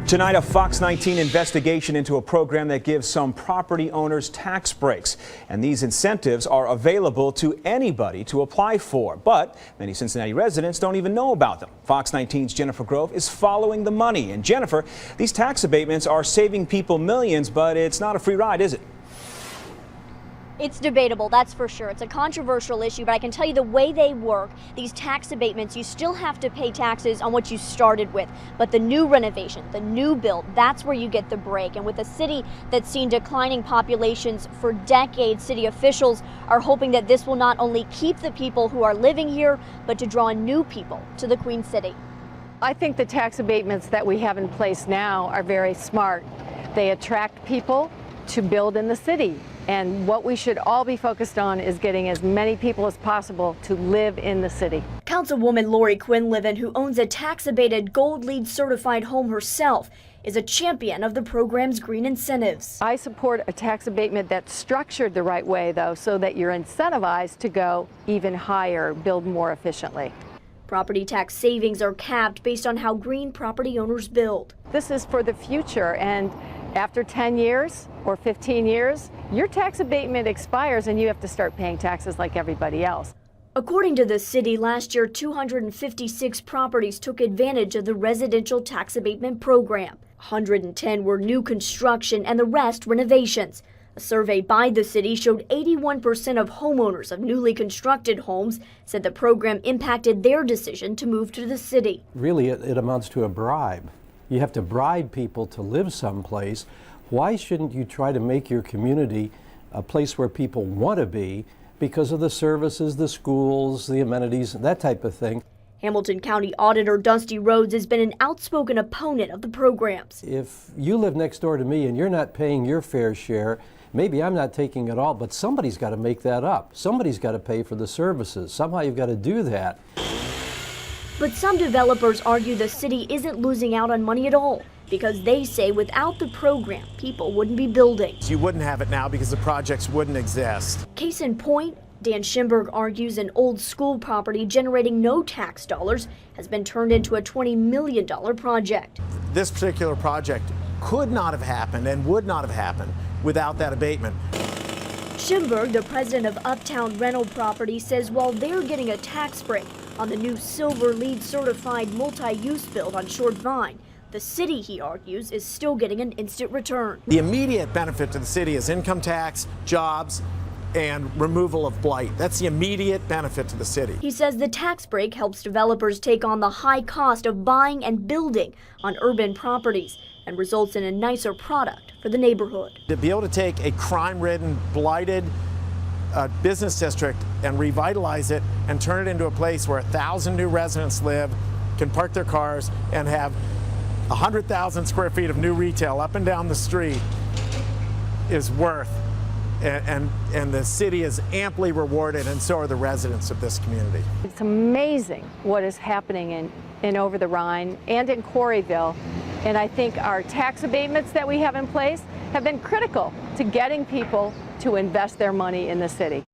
Tonight, a Fox 19 investigation into a program that gives some property owners tax breaks. And these incentives are available to anybody to apply for. But many Cincinnati residents don't even know about them. Fox 19's Jennifer Grove is following the money. And Jennifer, these tax abatements are saving people millions, but it's not a free ride, is it? It's debatable, that's for sure. It's a controversial issue, but I can tell you the way they work, these tax abatements, you still have to pay taxes on what you started with. But the new renovation, the new build, that's where you get the break. And with a city that's seen declining populations for decades, city officials are hoping that this will not only keep the people who are living here, but to draw new people to the Queen City. I think the tax abatements that we have in place now are very smart. They attract people to build in the city. And what we should all be focused on is getting as many people as possible to live in the city. Councilwoman Lori Quinlivan, who owns a tax-abated Gold LEED certified home herself, is a champion of the program's green incentives. I support a tax abatement that's structured the right way, though, so that you're incentivized to go even higher, build more efficiently. Property tax savings are capped based on how green property owners build. This is for the future, and after 10 years or 15 years, your tax abatement expires and you have to start paying taxes like everybody else. According to the city, last year 256 properties took advantage of the residential tax abatement program. 110 were new construction and the rest renovations. A survey by the city showed 81% of homeowners of newly constructed homes said the program impacted their decision to move to the city. Really, it amounts to a bribe. You have to bribe people to live someplace. Why shouldn't you try to make your community a place where people want to be because of the services, the schools, the amenities, that type of thing? Hamilton County Auditor Dusty Rhodes has been an outspoken opponent of the programs. If you live next door to me and you're not paying your fair share, maybe I'm not taking it all, but somebody's got to make that up. Somebody's got to pay for the services. Somehow you've got to do that. But some developers argue the city isn't losing out on money at all because they say without the program, people wouldn't be building. You wouldn't have it now because the projects wouldn't exist. Case in point, Dan Schimberg argues an old school property generating no tax dollars has been turned into a $20 million project. This particular project could not have happened and would not have happened without that abatement. Schimberg, the president of Uptown Rental Property, says while they're getting a tax break on the new Silver LEED certified multi-use build on Short Vine, the city, he argues, is still getting an instant return. The immediate benefit to the city is income tax, jobs, and removal of blight. That's the immediate benefit to the city. He says the tax break helps developers take on the high cost of buying and building on urban properties and results in a nicer product for the neighborhood. To be able to take a crime-ridden, blighted business district and revitalize it and turn it into a place where 1,000 new residents live, can park their cars, and have 100,000 square feet of new retail up and down the street is worth, and the city is amply rewarded, and so are the residents of this community. It's amazing what is happening in Over the Rhine and in Quarryville, and I think our tax abatements that we have in place have been critical to getting people to invest their money in the city.